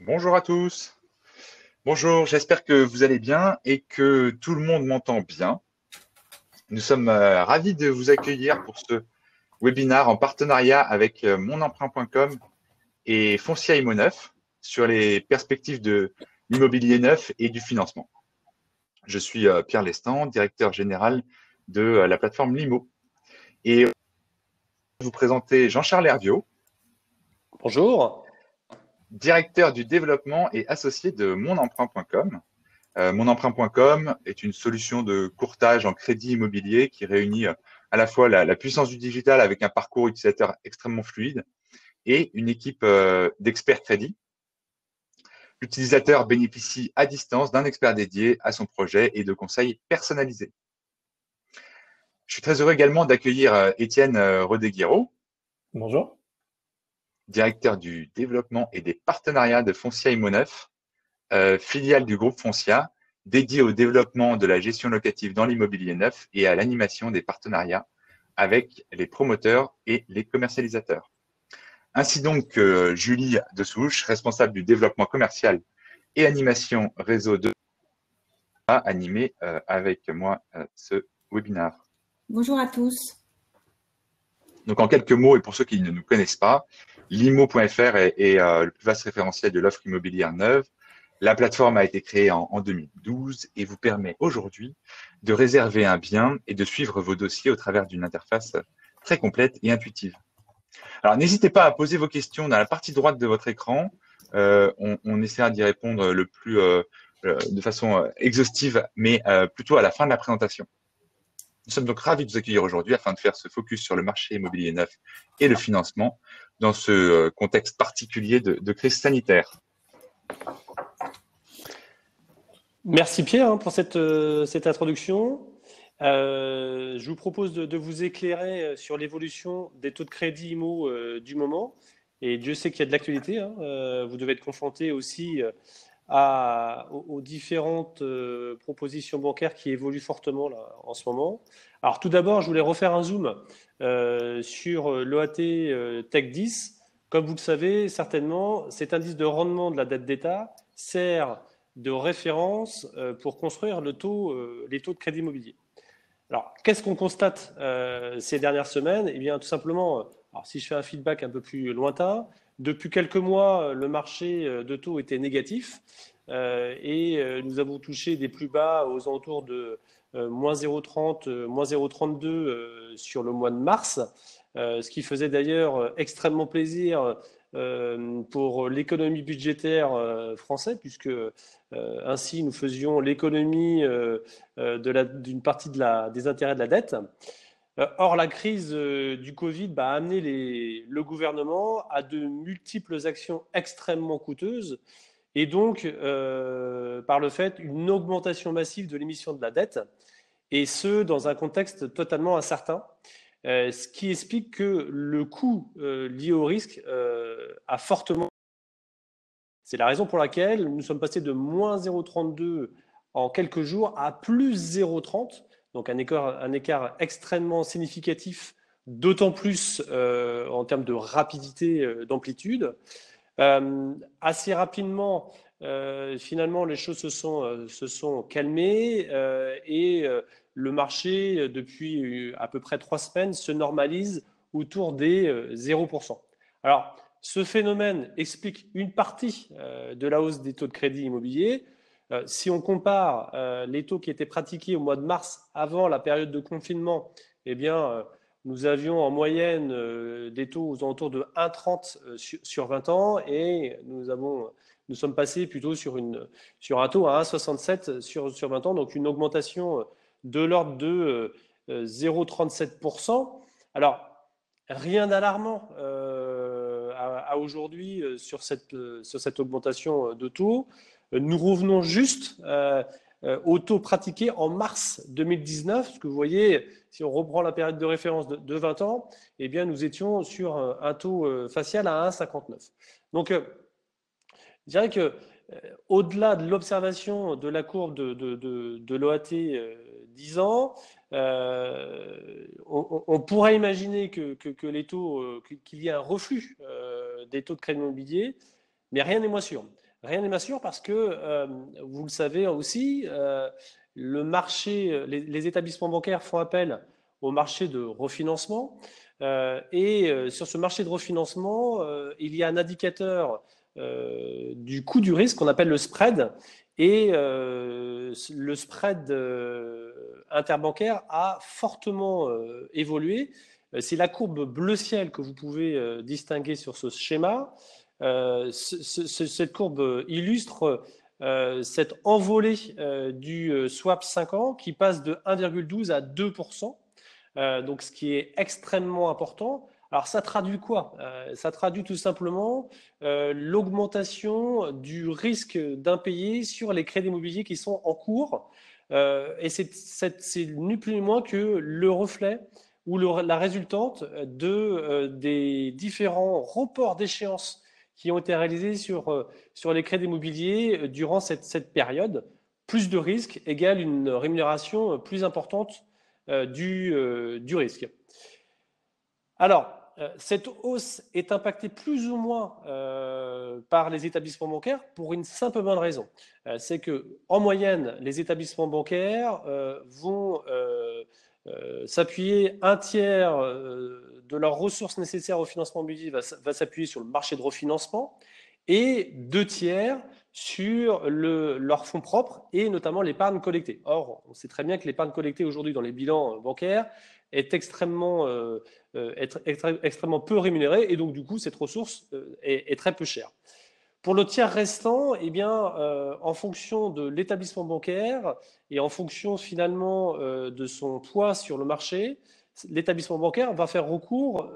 Bonjour à tous. Bonjour, j'espère que vous allez bien et que tout le monde m'entend bien. Nous sommes ravis de vous accueillir pour ce webinaire en partenariat avec monemprunt.com et Foncia Immo Neuf sur les perspectives de l'immobilier neuf et du financement. Je suis Pierre Lestan, directeur général de la plateforme Limo. Et je vais vous présenter Jean-Charles Herviot, Bonjour. directeur du développement et associé de monemprunt.com. Monemprunt.com est une solution de courtage en crédit immobilier qui réunit à la fois la puissance du digital avec un parcours utilisateur extrêmement fluide et une équipe d'experts crédit. L'utilisateur bénéficie à distance d'un expert dédié à son projet et de conseils personnalisés. Je suis très heureux également d'accueillir Étienne Rodeguiro, Bonjour. directeur du développement et des partenariats de Foncia Immo Neuf, filiale du groupe Foncia, dédié au développement de la gestion locative dans l'immobilier neuf et à l'animation des partenariats avec les promoteurs et les commercialisateurs. Ainsi donc que Julie Dessouche, responsable du développement commercial et animation réseau de a animé avec moi ce webinaire. Bonjour à tous. Donc en quelques mots, et pour ceux qui ne nous connaissent pas, limo.fr est le plus vaste référentiel de l'offre immobilière neuve. La plateforme a été créée en 2012 et vous permet aujourd'hui de réserver un bien et de suivre vos dossiers au travers d'une interface très complète et intuitive. Alors, n'hésitez pas à poser vos questions dans la partie droite de votre écran. On essaiera d'y répondre de façon exhaustive, mais plutôt à la fin de la présentation. Nous sommes donc ravis de vous accueillir aujourd'hui afin de faire ce focus sur le marché immobilier neuf et le financement dans ce contexte particulier de crise sanitaire. Merci Pierre pour cette introduction. Je vous propose de vous éclairer sur l'évolution des taux de crédit IMO du moment. Et Dieu sait qu'il y a de l'actualité. Vous devez être confronté aussi aux différentes propositions bancaires qui évoluent fortement là, en ce moment. Alors tout d'abord, je voulais refaire un zoom sur l'OAT Tech 10. Comme vous le savez certainement, cet indice de rendement de la dette d'État sert de référence pour construire les taux de crédit immobilier. Alors, qu'est-ce qu'on constate ces dernières semaines? Eh bien, tout simplement, alors, si je fais un feedback un peu plus lointain, depuis quelques mois, le marché de taux était négatif et nous avons touché des plus bas aux alentours de moins 0,30, moins 0,32 sur le mois de mars, ce qui faisait d'ailleurs extrêmement plaisir pour l'économie budgétaire française, puisque ainsi nous faisions l'économie d'une partie des intérêts de la dette. Or, la crise du Covid a amené le gouvernement à de multiples actions extrêmement coûteuses et donc, par le fait, une augmentation massive de l'émission de la dette, et ce, dans un contexte totalement incertain. Ce qui explique que le coût lié au risque a fortement. C'est la raison pour laquelle nous sommes passés de moins 0,32 en quelques jours à plus 0,30, donc un écart extrêmement significatif, d'autant plus en termes de rapidité, d'amplitude. Assez rapidement, finalement, les choses se sont calmées et le marché, depuis à peu près 3 semaines, se normalise autour des 0%. Alors, ce phénomène explique une partie de la hausse des taux de crédit immobilier. Si on compare les taux qui étaient pratiqués au mois de mars avant la période de confinement, eh bien, nous avions en moyenne des taux aux alentours de 1,30 sur 20 ans et nous sommes passés plutôt sur un taux à 1,67 sur 20 ans, donc une augmentation de l'ordre de 0,37%. Alors, rien d'alarmant à aujourd'hui sur cette augmentation de taux. Nous revenons juste au taux pratiqué en mars 2019, parce que vous voyez, si on reprend la période de référence de 20 ans, eh bien, nous étions sur un taux facial à 1,59. Donc, je dirais que au-delà de l'observation de la courbe de l'OAT 10 ans, on pourrait imaginer que les taux, qu'il y ait un reflux des taux de crédit immobilier, mais rien n'est moins sûr. Rien n'est moins sûr parce que, vous le savez aussi, le marché, les établissements bancaires font appel au marché de refinancement. Sur ce marché de refinancement, il y a un indicateur du coût du risque qu'on appelle le spread. Et le spread interbancaire a fortement évolué. C'est la courbe bleu ciel que vous pouvez distinguer sur ce schéma. Cette courbe illustre cette envolée du swap 5 ans qui passe de 1,12 à 2%, donc ce qui est extrêmement important. Alors ça traduit quoi? Ça traduit tout simplement l'augmentation du risque d'impayé sur les crédits immobiliers qui sont en cours. Et c'est ni plus ni moins que le reflet ou la résultante des différents reports d'échéance qui ont été réalisés sur les crédits immobiliers durant cette période. Plus de risques égale une rémunération plus importante du risque. Alors, cette hausse est impactée plus ou moins par les établissements bancaires pour une simple bonne raison. C'est qu'en moyenne, les établissements bancaires vont s'appuyer un tiers de leurs ressources nécessaires au financement immobilier va s'appuyer sur le marché de refinancement et 2 tiers sur leurs fonds propres et notamment l'épargne collectée. Or, on sait très bien que l'épargne collectée aujourd'hui dans les bilans bancaires est extrêmement peu rémunérée et donc du coup cette ressource est très peu chère. Pour le tiers restant, eh bien, en fonction de l'établissement bancaire et en fonction finalement de son poids sur le marché, l'établissement bancaire va faire recours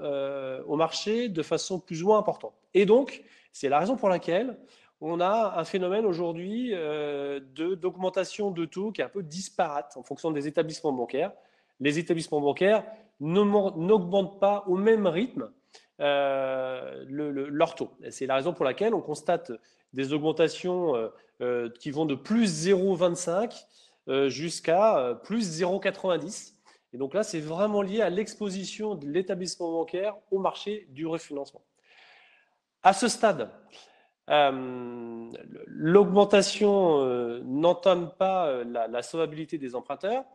au marché de façon plus ou moins importante. Et donc, c'est la raison pour laquelle on a un phénomène aujourd'hui d'augmentation de taux qui est un peu disparate en fonction des établissements bancaires. Les établissements bancaires n'augmentent pas au même rythme leur taux. C'est la raison pour laquelle on constate des augmentations qui vont de plus 0,25 jusqu'à plus 0,90. Et donc là, c'est vraiment lié à l'exposition de l'établissement bancaire au marché du refinancement. À ce stade, l'augmentation n'entame pas la solvabilité des emprunteurs.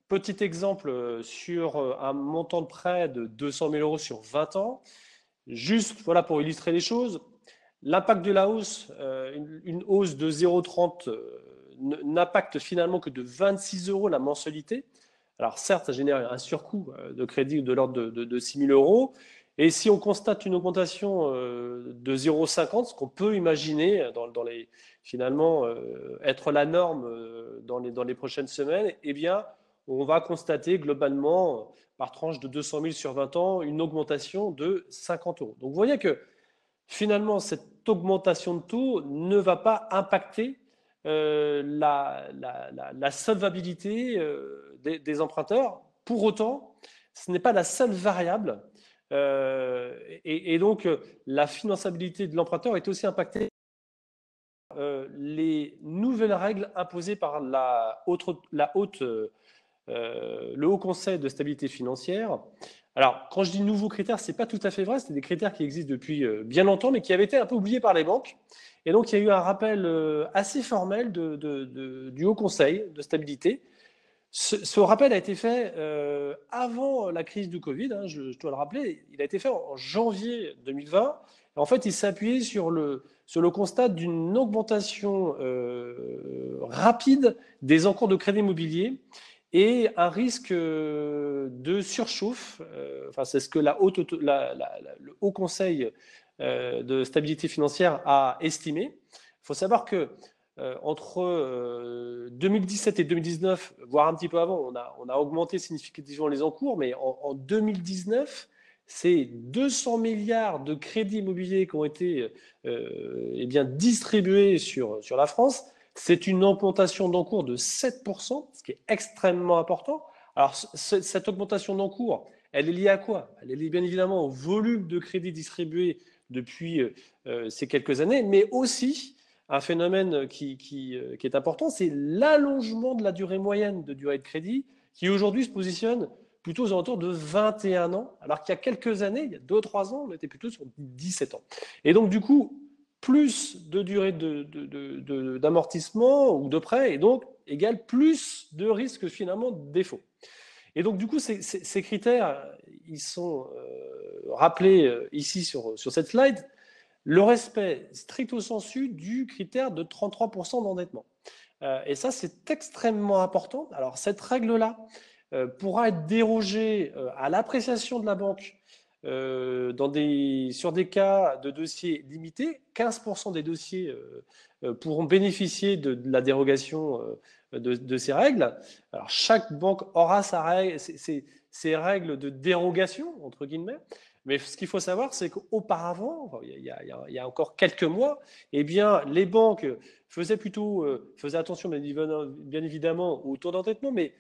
Petit exemple sur un montant de prêt de 200 000 euros sur 20 ans. Juste voilà, pour illustrer les choses, l'impact de la hausse, une hausse de 0,30 n'impacte finalement que de 26 euros la mensualité. Alors certes, ça génère un surcoût de crédit de l'ordre de 6 000 euros. Et si on constate une augmentation de 0,50, ce qu'on peut imaginer finalement être la norme dans les prochaines semaines, eh bien, on va constater globalement, par tranche de 200 000 sur 20 ans, une augmentation de 50 euros. Donc vous voyez que finalement, cette augmentation de taux ne va pas impacter la solvabilité des emprunteurs. Pour autant, ce n'est pas la seule variable. Et donc, la finançabilité de l'emprunteur est aussi impactée par les nouvelles règles imposées par le Haut Conseil de stabilité financière. Alors, quand je dis nouveaux critères, ce n'est pas tout à fait vrai. C'est des critères qui existent depuis bien longtemps, mais qui avaient été un peu oubliés par les banques. Et donc, il y a eu un rappel assez formel du Haut Conseil de stabilité. Ce rappel a été fait avant la crise du Covid, hein, je dois le rappeler. Il a été fait en janvier 2020. Et en fait, il s'appuyait sur le constat d'une augmentation rapide des encours de crédit immobilier et un risque de surchauffe. Enfin, c'est ce que le Haut Conseil de stabilité financière a estimé. Il faut savoir que entre 2017 et 2019, voire un petit peu avant, on a augmenté significativement les encours, mais en 2019, c'est 200 milliards de crédits immobiliers qui ont été eh bien, distribués sur la France. C'est une augmentation d'encours de 7%, ce qui est extrêmement important. Alors, cette augmentation d'encours, elle est liée à quoi? Elle est liée bien évidemment au volume de crédits distribués depuis ces quelques années, mais aussi un phénomène qui est important, c'est l'allongement de la durée moyenne de durée de crédit, qui aujourd'hui se positionne plutôt aux alentours de 21 ans, alors qu'il y a quelques années, il y a 2 ou 3 ans, on était plutôt sur 17 ans. Et donc, du coup, plus de durée d'amortissement ou de prêt, et donc égale plus de risque finalement de défaut. Et donc du coup, ces critères, ils sont rappelés ici sur cette slide. Le respect stricto sensu du critère de 33% d'endettement. Et ça, c'est extrêmement important. Alors cette règle-là pourra être dérogée à l'appréciation de la banque sur des cas de dossiers limités. 15% des dossiers pourront bénéficier de la dérogation de ces règles. Alors chaque banque aura ses règles de dérogation, entre guillemets. Mais ce qu'il faut savoir, c'est qu'auparavant, il y a encore quelques mois, eh bien, les banques faisaient attention bien évidemment au taux d'endettement, mais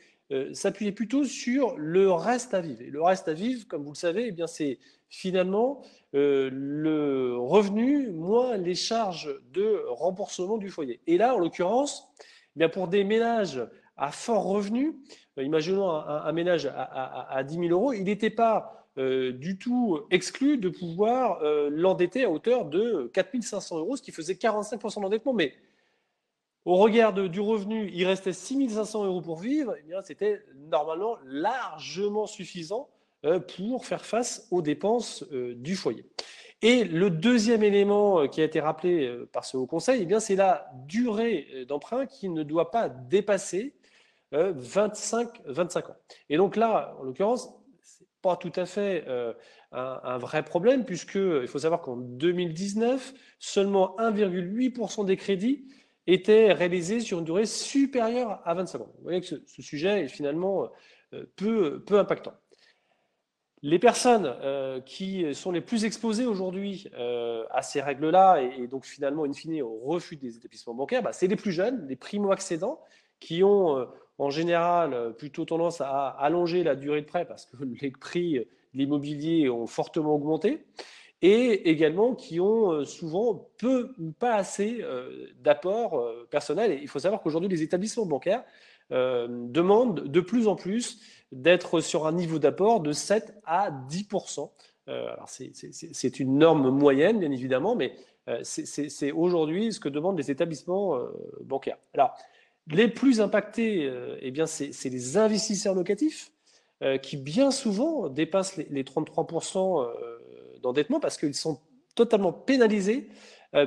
s'appuyaient plutôt sur le reste à vivre. Et le reste à vivre, comme vous le savez, eh bien, c'est finalement le revenu moins les charges de remboursement du foyer. Et là, en l'occurrence, eh bien, pour des ménages à fort revenu, imaginons un ménage à 10 000 euros, il n'était pas du tout exclu de pouvoir l'endetter à hauteur de 4 500 euros, ce qui faisait 45% d'endettement. Mais au regard du revenu, il restait 6 500 euros pour vivre, eh bien, c'était normalement largement suffisant pour faire face aux dépenses du foyer. Et le deuxième élément qui a été rappelé par ce Haut Conseil, eh bien, c'est la durée d'emprunt qui ne doit pas dépasser 25 ans. Et donc là, en l'occurrence, c'est pas tout à fait un vrai problème, puisqu'il faut savoir qu'en 2019, seulement 1,8% des crédits étaient réalisés sur une durée supérieure à 25 ans. Vous voyez que ce sujet est finalement peu impactant. Les personnes qui sont les plus exposées aujourd'hui à ces règles-là et donc finalement, in fine, au refus des établissements bancaires, c'est les plus jeunes, les primo-accédants, qui ont en général plutôt tendance à allonger la durée de prêt parce que les prix de l'immobilier ont fortement augmenté, et également qui ont souvent peu ou pas assez d'apport personnel. Et il faut savoir qu'aujourd'hui, les établissements bancaires demandent de plus en plus d'être sur un niveau d'apport de 7 à 10%. Alors c'est une norme moyenne, bien évidemment, mais c'est aujourd'hui ce que demandent les établissements bancaires. Alors, les plus impactés, eh bien, c'est les investisseurs locatifs qui bien souvent dépassent les 33% d'endettement parce qu'ils sont totalement pénalisés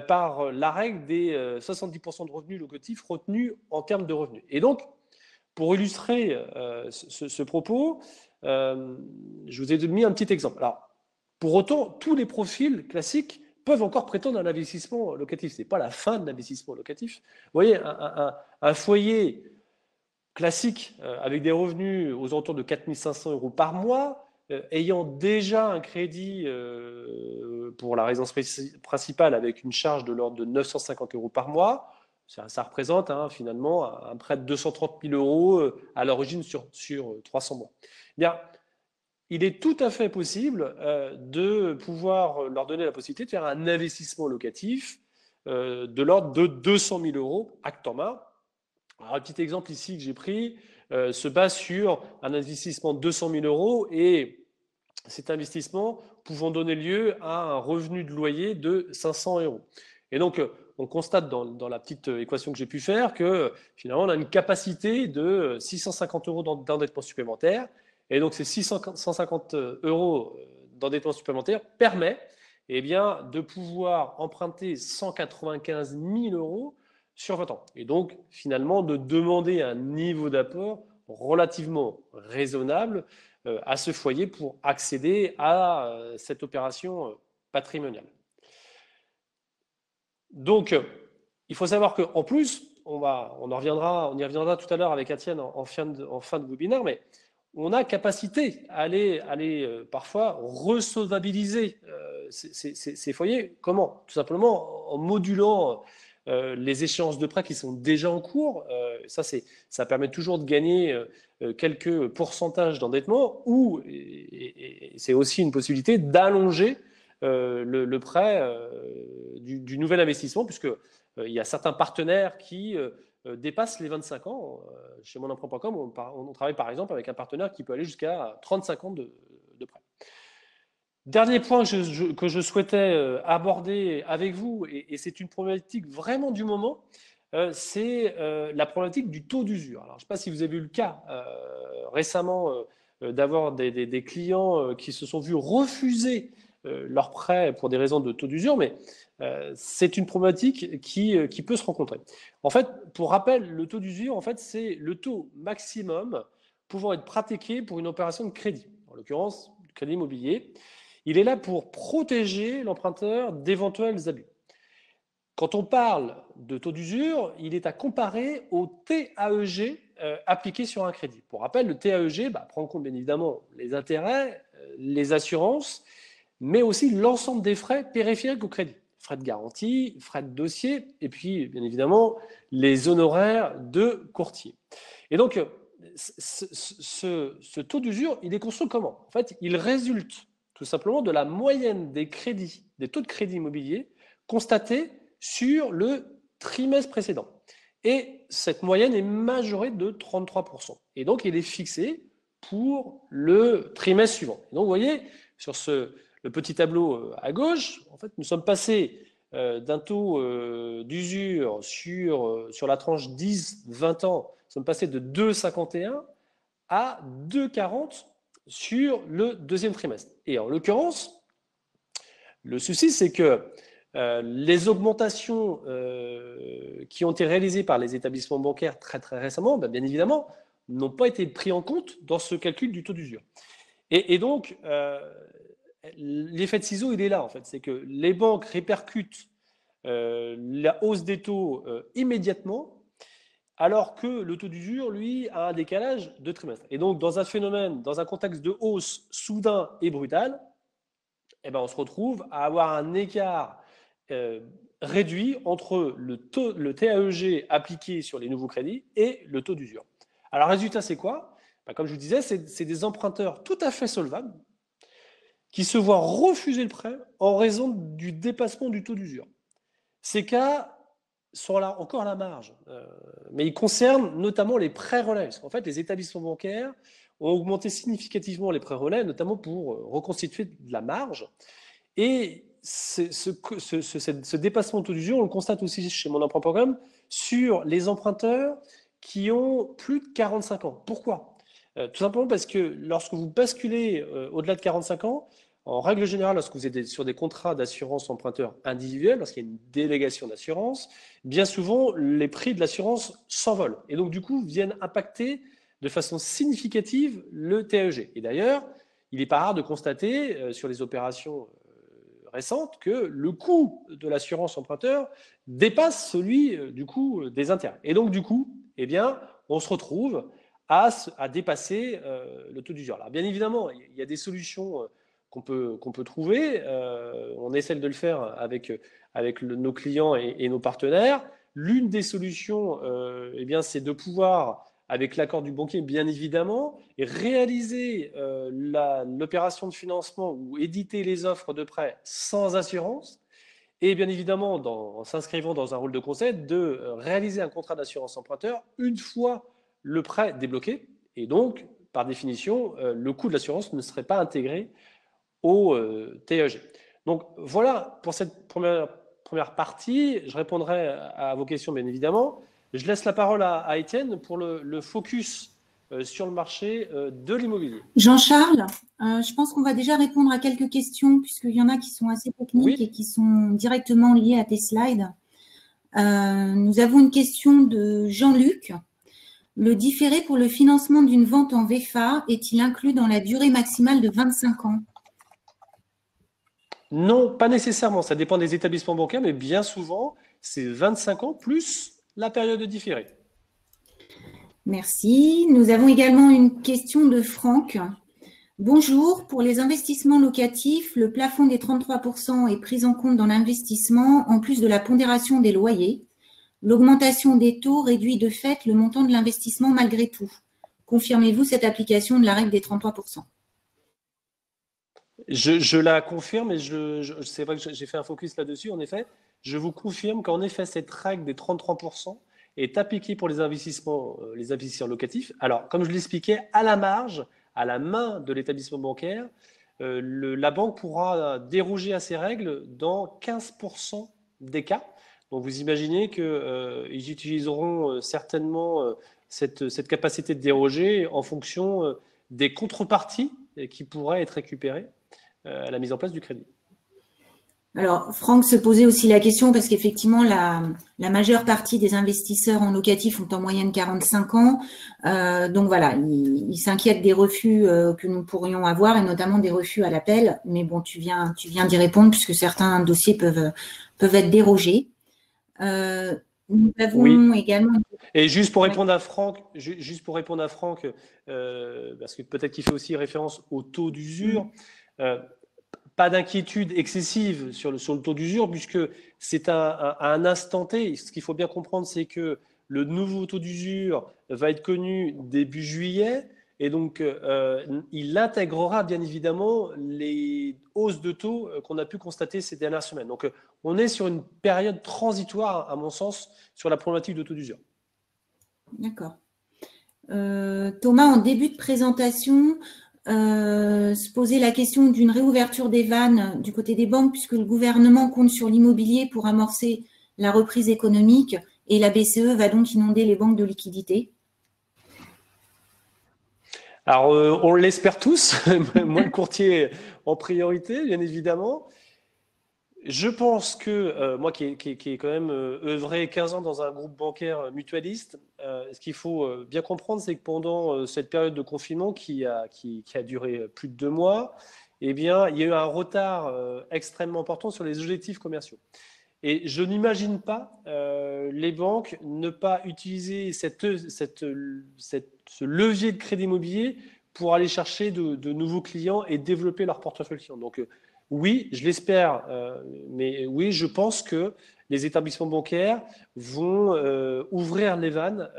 par la règle des 70% de revenus locatifs retenus en termes de revenus. Et donc, pour illustrer ce propos, je vous ai mis un petit exemple. Alors, pour autant, tous les profils classiques peuvent encore prétendre à l'investissement locatif. Ce n'est pas la fin de l'investissement locatif. Vous voyez, un foyer classique avec des revenus aux alentours de 4 500 euros par mois, ayant déjà un crédit pour la résidence principale avec une charge de l'ordre de 950 euros par mois, ça représente finalement un prêt de 230 000 euros à l'origine sur 300 mois. Eh bien, il est tout à fait possible de pouvoir leur donner la possibilité de faire un investissement locatif de l'ordre de 200 000 euros acte en main. Alors, un petit exemple ici que j'ai pris se base sur un investissement de 200 000 euros et cet investissement pouvant donner lieu à un revenu de loyer de 500 euros. Et donc, on constate dans la petite équation que j'ai pu faire que finalement, on a une capacité de 650 euros d'endettement supplémentaire. Et donc, ces 650 euros d'endettement supplémentaire permet de pouvoir emprunter 195 000 euros sur 20 ans. Et donc, finalement, de demander un niveau d'apport relativement raisonnable à ce foyer pour accéder à cette opération patrimoniale. Donc, il faut savoir qu'en plus, on y reviendra tout à l'heure avec Etienne en fin de webinaire, mais on a capacité à aller parfois resolvabiliser ces foyers. Comment? Tout simplement en modulant les échéances de prêt qui sont déjà en cours. Ça permet toujours de gagner quelques pourcentages d'endettement, ou et c'est aussi une possibilité d'allonger le prêt du nouvel investissement, puisque il y a certains partenaires qui dépassent les 25 ans. Chez monemprunt.com, on travaille par exemple avec un partenaire qui peut aller jusqu'à 35 ans de prêt. Dernier point que je souhaitais aborder avec vous, et c'est une problématique vraiment du moment, c'est la problématique du taux d'usure. Alors, je ne sais pas si vous avez eu le cas récemment d'avoir des clients qui se sont vus refuser leur prêt pour des raisons de taux d'usure, mais c'est une problématique qui peut se rencontrer. En fait, pour rappel, le taux d'usure, en fait, c'est le taux maximum pouvant être pratiqué pour une opération de crédit, en l'occurrence, du crédit immobilier. Il est là pour protéger l'emprunteur d'éventuels abus. Quand on parle de taux d'usure, il est à comparer au TAEG appliqué sur un crédit. Pour rappel, le TAEG prend en compte bien évidemment les intérêts, les assurances, mais aussi l'ensemble des frais périphériques au crédit. Frais de garantie, frais de dossier, et puis bien évidemment les honoraires de courtier. Et donc, ce taux d'usure, il est construit comment? En fait, il résulte tout simplement de la moyenne des crédits, des taux de crédit immobilier constatés sur le trimestre précédent. Et cette moyenne est majorée de 33%. Et donc, il est fixé pour le trimestre suivant. Et donc, vous voyez, sur le petit tableau à gauche, en fait, nous sommes passés d'un taux d'usure sur la tranche 10-20 ans, nous sommes passés de 2,51 à 2,40 sur le deuxième trimestre. Et en l'occurrence, le souci, c'est que les augmentations qui ont été réalisées par les établissements bancaires très récemment, bien évidemment, n'ont pas été prises en compte dans ce calcul du taux d'usure. Et donc, l'effet de ciseau, il est là, en fait. C'est que les banques répercutent la hausse des taux immédiatement, alors que le taux d'usure, lui, a un décalage de trimestre. Et donc, dans un phénomène, dans un contexte de hausse soudain et brutal, on se retrouve à avoir un écart réduit entre le TAEG appliqué sur les nouveaux crédits et le taux d'usure. Alors, le résultat, c'est quoi? Comme je vous disais, c'est des emprunteurs tout à fait solvables qui se voient refuser le prêt en raison du dépassement du taux d'usure. Ces cas sont là encore à la marge, mais ils concernent notamment les prêts relais. Parce qu'en fait, les établissements bancaires ont augmenté significativement les prêts relais, notamment pour reconstituer de la marge. Et ce dépassement de taux d'usure, on le constate aussi chez Mon Emprunt Programme sur les emprunteurs qui ont plus de 45 ans. Pourquoi? Tout simplement parce que lorsque vous basculez au-delà de 45 ans, en règle générale, lorsque vous êtes sur des contrats d'assurance emprunteur individuels, lorsqu'il y a une délégation d'assurance, bien souvent, les prix de l'assurance s'envolent et donc du coup viennent impacter de façon significative le TAEG. Et d'ailleurs, il n'est pas rare de constater sur les opérations récentes que le coût de l'assurance emprunteur dépasse celui du coût des intérêts. Et donc du coup, on se retrouve à dépasser le taux d'usure. Alors bien évidemment, il y a des solutions qu'on peut trouver. On essaie de le faire avec nos clients et nos partenaires. L'une des solutions, c'est de pouvoir, avec l'accord du banquier, bien évidemment, réaliser l'opération de financement ou éditer les offres de prêt sans assurance. Et bien évidemment, en s'inscrivant dans un rôle de conseil, de réaliser un contrat d'assurance emprunteur une fois le prêt débloqué. Et donc, par définition, le coût de l'assurance ne serait pas intégré au TAEG. Donc voilà pour cette première partie. Je répondrai à vos questions, bien évidemment. Je laisse la parole à Étienne pour le focus sur le marché de l'immobilier. Jean-Charles, je pense qu'on va déjà répondre à quelques questions puisqu'il y en a qui sont assez techniques et qui sont directement liées à tes slides. Nous avons une question de Jean-Luc. Le différé pour le financement d'une vente en VFA est-il inclus dans la durée maximale de 25 ans? Non, pas nécessairement. Ça dépend des établissements bancaires, mais bien souvent, c'est 25 ans plus la période de différé. Merci. Nous avons également une question de Franck. Bonjour. Pour les investissements locatifs, le plafond des 33% est pris en compte dans l'investissement en plus de la pondération des loyers. L'augmentation des taux réduit de fait le montant de l'investissement malgré tout. Confirmez-vous cette application de la règle des 33%? Je la confirme et c'est vrai que j'ai fait un focus là-dessus. En effet, je vous confirme qu'en effet, cette règle des 33% est appliquée pour les investisseurs locatifs. Alors, comme je l'expliquais, à la marge, à la main de l'établissement bancaire, la banque pourra déroger à ces règles dans 15% des cas. Donc vous imaginez qu'ils utiliseront certainement cette capacité de déroger en fonction des contreparties qui pourraient être récupérées à la mise en place du crédit. Alors, Franck se posait aussi la question parce qu'effectivement, la majeure partie des investisseurs en locatif ont en moyenne 45 ans. Donc voilà, ils s'inquiètent des refus que nous pourrions avoir et notamment des refus à l'appel. Mais bon, tu viens d'y répondre puisque certains dossiers peuvent être dérogés. Nous avons également… Et juste pour répondre à Franck, parce que peut-être qu'il fait aussi référence au taux d'usure, pas d'inquiétude excessive sur le taux d'usure, puisque c'est à un instant T. Ce qu'il faut bien comprendre, c'est que le nouveau taux d'usure va être connu début juillet, et donc il intégrera bien évidemment les hausses de taux qu'on a pu constater ces dernières semaines. Donc on est sur une période transitoire, à mon sens, sur la problématique de taux d'usure. D'accord. Thomas, en début de présentation, se poser la question d'une réouverture des vannes du côté des banques, puisque le gouvernement compte sur l'immobilier pour amorcer la reprise économique et la BCE va donc inonder les banques de liquidités. Alors, on l'espère tous, moi le courtier en priorité, bien évidemment. Je pense que, moi qui ai quand même œuvré 15 ans dans un groupe bancaire mutualiste, ce qu'il faut bien comprendre, c'est que pendant cette période de confinement qui a duré plus de 2 mois, eh bien, il y a eu un retard extrêmement important sur les objectifs commerciaux. Et je n'imagine pas les banques ne pas utiliser ce levier de crédit immobilier pour aller chercher de nouveaux clients et développer leur portefeuille client. Donc, oui, je l'espère, mais oui, je pense que les établissements bancaires vont ouvrir les vannes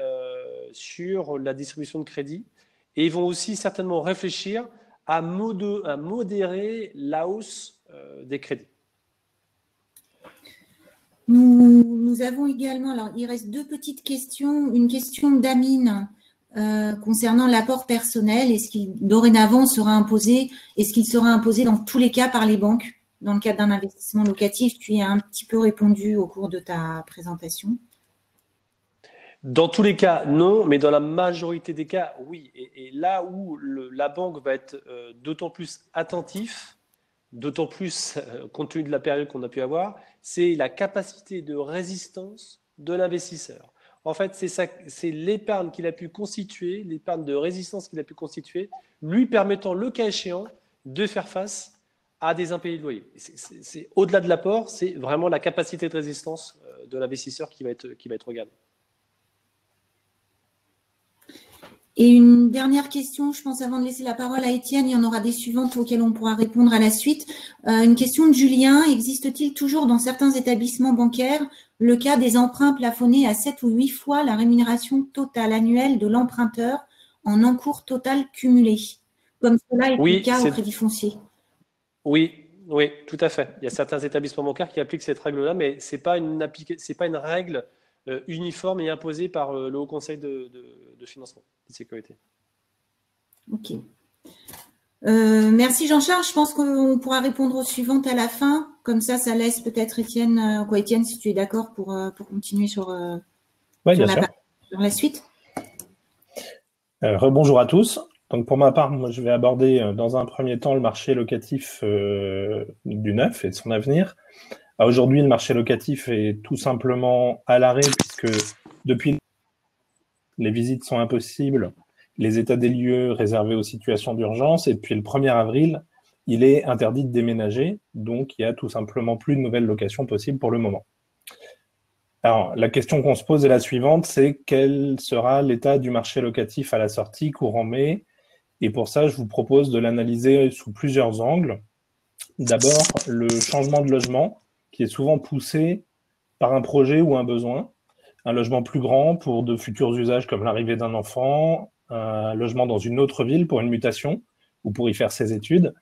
sur la distribution de crédit et ils vont aussi certainement réfléchir à modérer la hausse des crédits. Nous avons également, alors il reste 2 petites questions. Une question d'Amine concernant l'apport personnel. Est-ce qu'il dorénavant sera imposé? Est-ce qu'il sera imposé dans tous les cas par les banques dans le cadre d'un investissement locatif? Tu y as un petit peu répondu au cours de ta présentation. Dans tous les cas, non, mais dans la majorité des cas, oui. Et là où la banque va être d'autant plus attentif, d'autant plus compte tenu de la période qu'on a pu avoir, c'est la capacité de résistance de l'investisseur. En fait, c'est l'épargne qu'il a pu constituer, l'épargne de résistance qu'il a pu constituer, lui permettant, le cas échéant, de faire face à des impayés de loyer. C'est au-delà de l'apport, c'est vraiment la capacité de résistance de l'investisseur qui va être regardée. Et une dernière question, je pense, avant de laisser la parole à Étienne, il y en aura des suivantes auxquelles on pourra répondre à la suite. Une question de Julien, existe-t-il toujours dans certains établissements bancaires le cas des emprunts plafonnés à 7 ou 8 fois la rémunération totale annuelle de l'emprunteur en encours total cumulé, comme cela est le cas au crédit foncier? Oui, tout à fait. Il y a certains établissements bancaires qui appliquent cette règle-là, mais ce n'est pas une règle uniforme et imposée par le Haut Conseil de financement de sécurité. Ok. Merci Jean-Charles. Je pense qu'on pourra répondre aux suivantes à la fin. Comme ça laisse peut-être Étienne, Étienne, si tu es d'accord pour continuer sur la suite. Rebonjour à tous. Donc pour ma part, moi, je vais aborder dans un premier temps le marché locatif du neuf et de son avenir. Aujourd'hui, le marché locatif est tout simplement à l'arrêt puisque depuis les visites sont impossibles, les états des lieux réservés aux situations d'urgence et puis le 1er avril, il est interdit de déménager, donc il n'y a tout simplement plus de nouvelles locations possibles pour le moment. Alors, la question qu'on se pose est la suivante, c'est quel sera l'état du marché locatif à la sortie courant mai? Et pour ça, je vous propose de l'analyser sous plusieurs angles. D'abord, le changement de logement, qui est souvent poussé par un projet ou un besoin. Un logement plus grand pour de futurs usages comme l'arrivée d'un enfant, un logement dans une autre ville pour une mutation ou pour y faire ses études,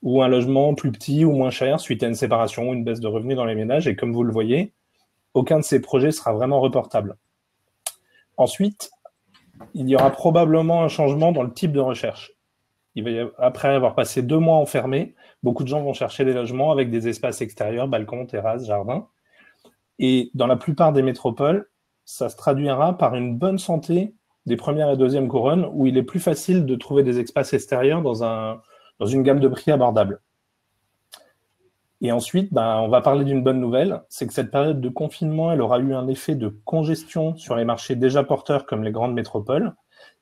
ou un logement plus petit ou moins cher suite à une séparation ou une baisse de revenus dans les ménages. Et comme vous le voyez, aucun de ces projets sera vraiment reportable. Ensuite, il y aura probablement un changement dans le type de recherche. après avoir passé 2 mois enfermés, beaucoup de gens vont chercher des logements avec des espaces extérieurs, balcons, terrasses, jardins. Et dans la plupart des métropoles, ça se traduira par une bonne santé des premières et deuxièmes couronnes, où il est plus facile de trouver des espaces extérieurs dans une gamme de prix abordable. Et ensuite, on va parler d'une bonne nouvelle, c'est que cette période de confinement, elle aura eu un effet de congestion sur les marchés déjà porteurs comme les grandes métropoles.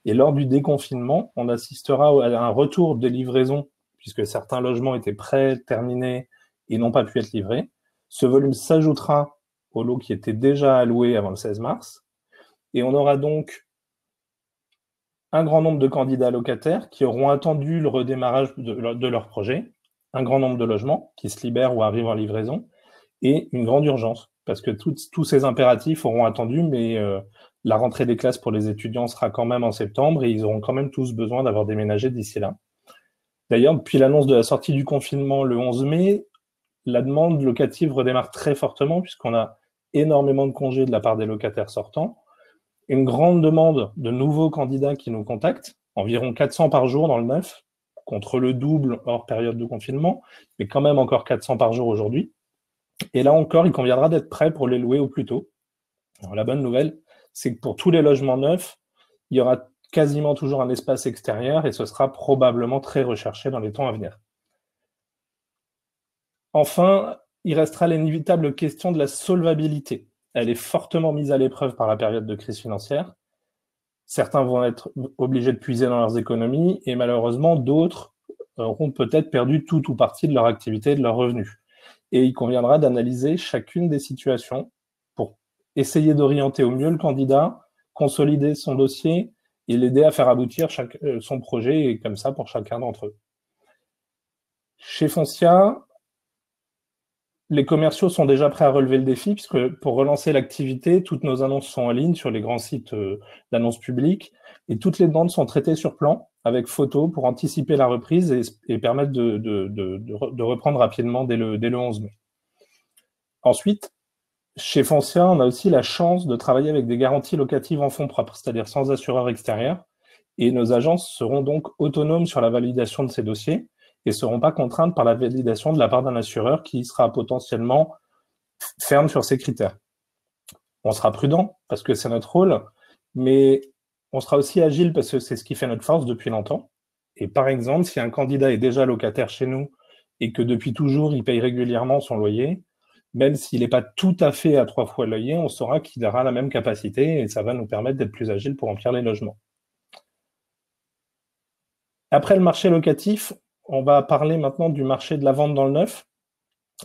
Et lors du déconfinement, on assistera à un retour des livraisons, puisque certains logements étaient prêts, terminés et n'ont pas pu être livrés. Ce volume s'ajoutera aux lots qui étaient déjà alloués avant le 16 mars. Et on aura donc un grand nombre de candidats locataires qui auront attendu le redémarrage de leur projet, un grand nombre de logements qui se libèrent ou arrivent en livraison, et une grande urgence, parce que tous ces impératifs auront attendu, mais la rentrée des classes pour les étudiants sera quand même en septembre, et ils auront quand même tous besoin d'avoir déménagé d'ici là. D'ailleurs, depuis l'annonce de la sortie du confinement le 11 mai, la demande locative redémarre très fortement, puisqu'on a énormément de congés de la part des locataires sortants, une grande demande de nouveaux candidats qui nous contactent, environ 400 par jour dans le neuf, contre le double hors période de confinement, mais quand même encore 400 par jour aujourd'hui. Et là encore, il conviendra d'être prêt pour les louer au plus tôt. Alors, la bonne nouvelle, c'est que pour tous les logements neufs, il y aura quasiment toujours un espace extérieur et ce sera probablement très recherché dans les temps à venir. Enfin, il restera l'inévitable question de la solvabilité. Elle est fortement mise à l'épreuve par la période de crise financière. Certains vont être obligés de puiser dans leurs économies et malheureusement, d'autres auront peut-être perdu tout ou partie de leur activité et de leurs revenus. Et il conviendra d'analyser chacune des situations pour essayer d'orienter au mieux le candidat, consolider son dossier et l'aider à faire aboutir son projet, et comme ça pour chacun d'entre eux. Chez Foncia, les commerciaux sont déjà prêts à relever le défi, puisque pour relancer l'activité, toutes nos annonces sont en ligne sur les grands sites d'annonces publiques, et toutes les demandes sont traitées sur plan, avec photos, pour anticiper la reprise et permettre de reprendre rapidement dès le 11 mai. Ensuite, chez Foncia, on a aussi la chance de travailler avec des garanties locatives en fonds propres, c'est-à-dire sans assureur extérieur, et nos agences seront donc autonomes sur la validation de ces dossiers, et ne seront pas contraintes par la validation de la part d'un assureur qui sera potentiellement ferme sur ces critères. On sera prudent, parce que c'est notre rôle, mais on sera aussi agile, parce que c'est ce qui fait notre force depuis longtemps. Et par exemple, si un candidat est déjà locataire chez nous, et que depuis toujours, il paye régulièrement son loyer, même s'il n'est pas tout à fait à 3 fois le loyer, on saura qu'il aura la même capacité, et ça va nous permettre d'être plus agile pour remplir les logements. Après le marché locatif, on va parler maintenant du marché de la vente dans le neuf.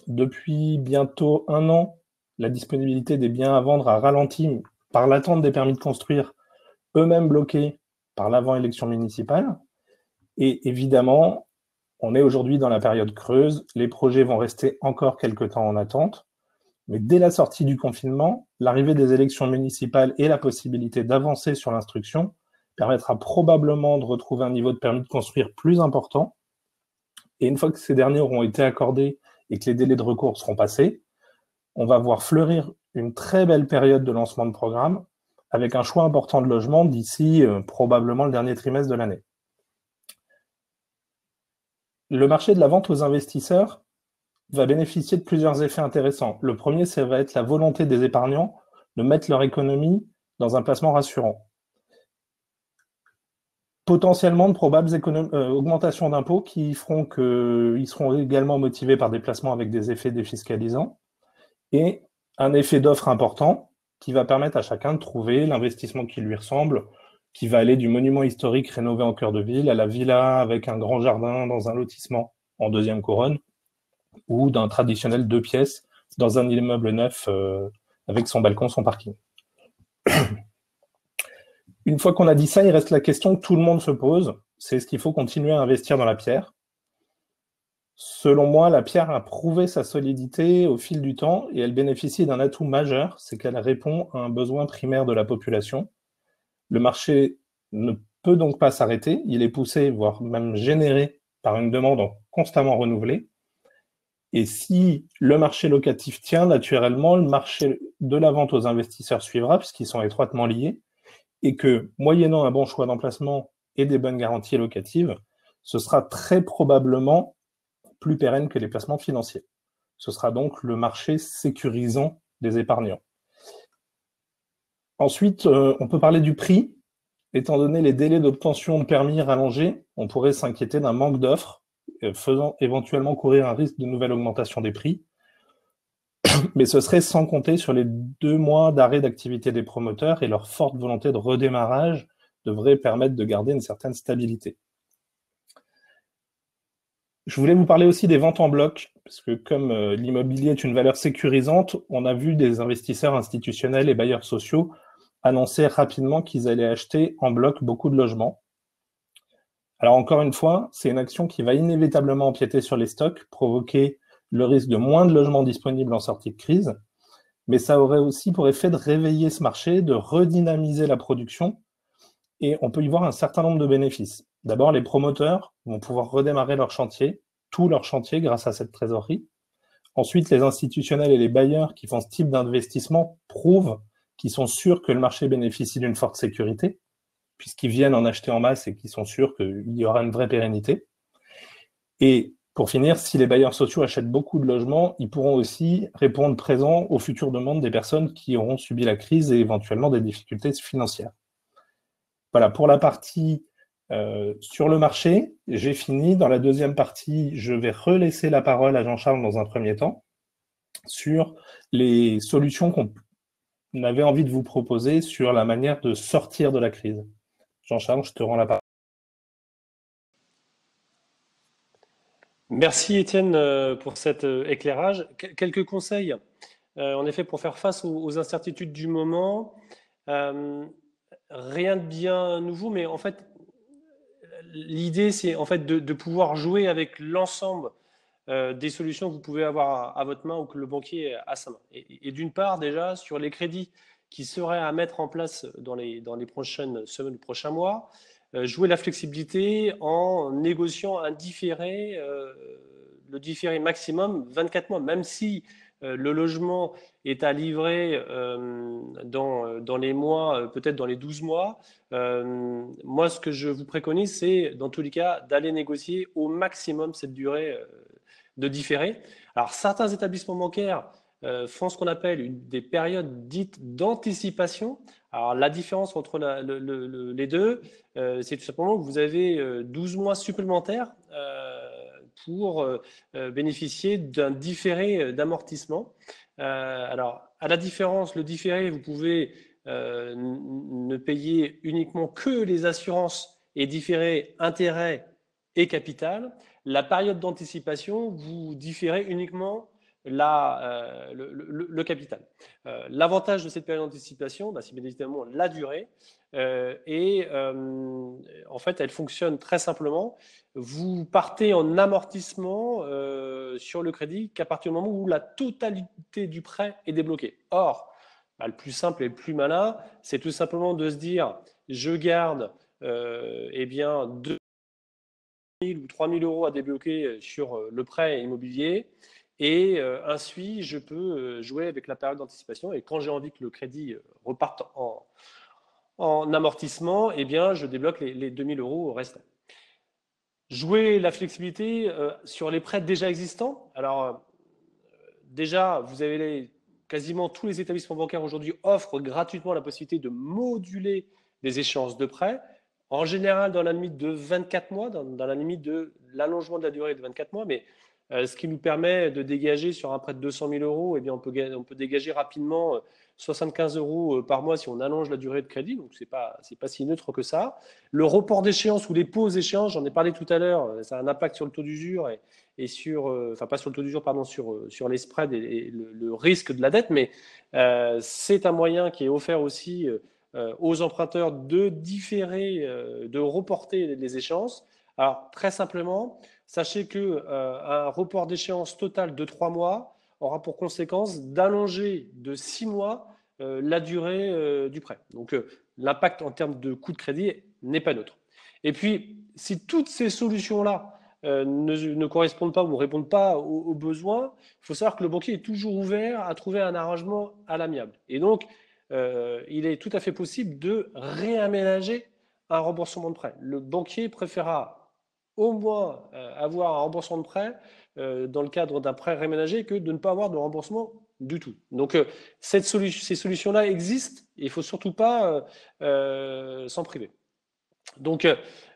Depuis bientôt 1 an, la disponibilité des biens à vendre a ralenti par l'attente des permis de construire, eux-mêmes bloqués par l'avant-élection municipale. Et évidemment, on est aujourd'hui dans la période creuse. Les projets vont rester encore quelques temps en attente. Mais dès la sortie du confinement, l'arrivée des élections municipales et la possibilité d'avancer sur l'instruction permettra probablement de retrouver un niveau de permis de construire plus important. Et une fois que ces derniers auront été accordés et que les délais de recours seront passés, on va voir fleurir une très belle période de lancement de programme avec un choix important de logements d'ici probablement le dernier trimestre de l'année. Le marché de la vente aux investisseurs va bénéficier de plusieurs effets intéressants. Le premier, ça va être la volonté des épargnants de mettre leur économie dans un placement rassurant. Potentiellement de probables augmentations d'impôts qui feront qu'ils seront également motivés par des placements avec des effets défiscalisants, et un effet d'offre important qui va permettre à chacun de trouver l'investissement qui lui ressemble, qui va aller du monument historique rénové en cœur de ville à la villa avec un grand jardin dans un lotissement en deuxième couronne, ou d'un traditionnel 2 pièces dans un immeuble neuf avec son balcon, son parking. Une fois qu'on a dit ça, il reste la question que tout le monde se pose, c'est est-ce qu'il faut continuer à investir dans la pierre? Selon moi, la pierre a prouvé sa solidité au fil du temps et elle bénéficie d'un atout majeur, c'est qu'elle répond à un besoin primaire de la population. Le marché ne peut donc pas s'arrêter, il est poussé, voire même généré par une demande constamment renouvelée. Et si le marché locatif tient, naturellement, le marché de la vente aux investisseurs suivra, puisqu'ils sont étroitement liés, et que, moyennant un bon choix d'emplacement et des bonnes garanties locatives, ce sera très probablement plus pérenne que les placements financiers. Ce sera donc le marché sécurisant des épargnants. Ensuite, on peut parler du prix. Étant donné les délais d'obtention de permis rallongés, on pourrait s'inquiéter d'un manque d'offres, faisant éventuellement courir un risque de nouvelle augmentation des prix. Mais ce serait sans compter sur les 2 mois d'arrêt d'activité des promoteurs et leur forte volonté de redémarrage devrait permettre de garder une certaine stabilité. Je voulais vous parler aussi des ventes en bloc, parce que comme l'immobilier est une valeur sécurisante, on a vu des investisseurs institutionnels et bailleurs sociaux annoncer rapidement qu'ils allaient acheter en bloc beaucoup de logements. Alors encore une fois, c'est une action qui va inévitablement empiéter sur les stocks, provoquer le risque de moins de logements disponibles en sortie de crise, mais ça aurait aussi pour effet de réveiller ce marché, de redynamiser la production, et on peut y voir un certain nombre de bénéfices. D'abord, les promoteurs vont pouvoir redémarrer leur chantier, tout leur chantier grâce à cette trésorerie. Ensuite, les institutionnels et les bailleurs qui font ce type d'investissement prouvent qu'ils sont sûrs que le marché bénéficie d'une forte sécurité, puisqu'ils viennent en acheter en masse et qu'ils sont sûrs qu'il y aura une vraie pérennité. Et pour finir, si les bailleurs sociaux achètent beaucoup de logements, ils pourront aussi répondre présent aux futures demandes des personnes qui auront subi la crise et éventuellement des difficultés financières. Voilà, pour la partie sur le marché, j'ai fini. Dans la deuxième partie, je vais relaisser la parole à Jean-Charles dans un premier temps sur les solutions qu'on avait envie de vous proposer sur la manière de sortir de la crise. Jean-Charles, je te rends la parole. Merci Étienne pour cet éclairage. Quelques conseils, en effet, pour faire face aux incertitudes du moment. Rien de bien nouveau, mais en fait, l'idée, c'est en fait de pouvoir jouer avec l'ensemble des solutions que vous pouvez avoir à votre main ou que le banquier a à sa main. Et d'une part, déjà, sur les crédits qui seraient à mettre en place dans les prochaines semaines, prochains mois, jouer la flexibilité en négociant un différé, le différé maximum 24 mois, même si le logement est à livrer dans les mois, peut-être dans les 12 mois. Moi, ce que je vous préconise, c'est dans tous les cas d'aller négocier au maximum cette durée de différé. Alors, certains établissements bancaires font ce qu'on appelle des périodes dites d'anticipation. Alors, la différence entre les deux, c'est tout simplement que vous avez 12 mois supplémentaires pour bénéficier d'un différé d'amortissement. Alors, à la différence, le différé, vous pouvez ne payer uniquement que les assurances et différer intérêts et capital. La période d'anticipation, vous différez uniquement le capital. L'avantage de cette période d'anticipation, c'est bien évidemment la durée. En fait, elle fonctionne très simplement. Vous partez en amortissement sur le crédit qu'à partir du moment où la totalité du prêt est débloquée. Or, le plus simple et le plus malin, c'est tout simplement de se dire, je garde 2 000 ou 3 000 euros à débloquer sur le prêt immobilier et ainsi, je peux jouer avec la période d'anticipation et quand j'ai envie que le crédit reparte en amortissement, je débloque les 2 000 euros restants. Jouer la flexibilité sur les prêts déjà existants. Alors, déjà, vous avez quasiment tous les établissements bancaires aujourd'hui offrent gratuitement la possibilité de moduler les échéances de prêts. En général, dans la limite de 24 mois, dans la limite de l'allongement de la durée de 24 mois, mais ce qui nous permet de dégager sur un prêt de 200 000 euros, on peut dégager rapidement 75 euros par mois si on allonge la durée de crédit, donc c'est pas si neutre que ça. Le report d'échéance ou les pauses d'échéance, j'en ai parlé tout à l'heure, ça a un impact sur le taux d'usure et sur, pas sur le taux d'usure, pardon, sur les spreads et le risque de la dette, mais c'est un moyen qui est offert aussi aux emprunteurs de différer, de reporter les échéances. Alors, très simplement, sachez qu'un report d'échéance total de 3 mois aura pour conséquence d'allonger de 6 mois la durée du prêt. Donc, l'impact en termes de coût de crédit n'est pas neutre. Et puis, si toutes ces solutions-là ne correspondent pas ou ne répondent pas aux besoins, il faut savoir que le banquier est toujours ouvert à trouver un arrangement à l'amiable. Et donc, il est tout à fait possible de réaménager un remboursement de prêt. Le banquier préférera au moins avoir un remboursement de prêt dans le cadre d'un prêt réménagé que de ne pas avoir de remboursement du tout. Donc, ces solutions-là existent et il ne faut surtout pas s'en priver. Donc,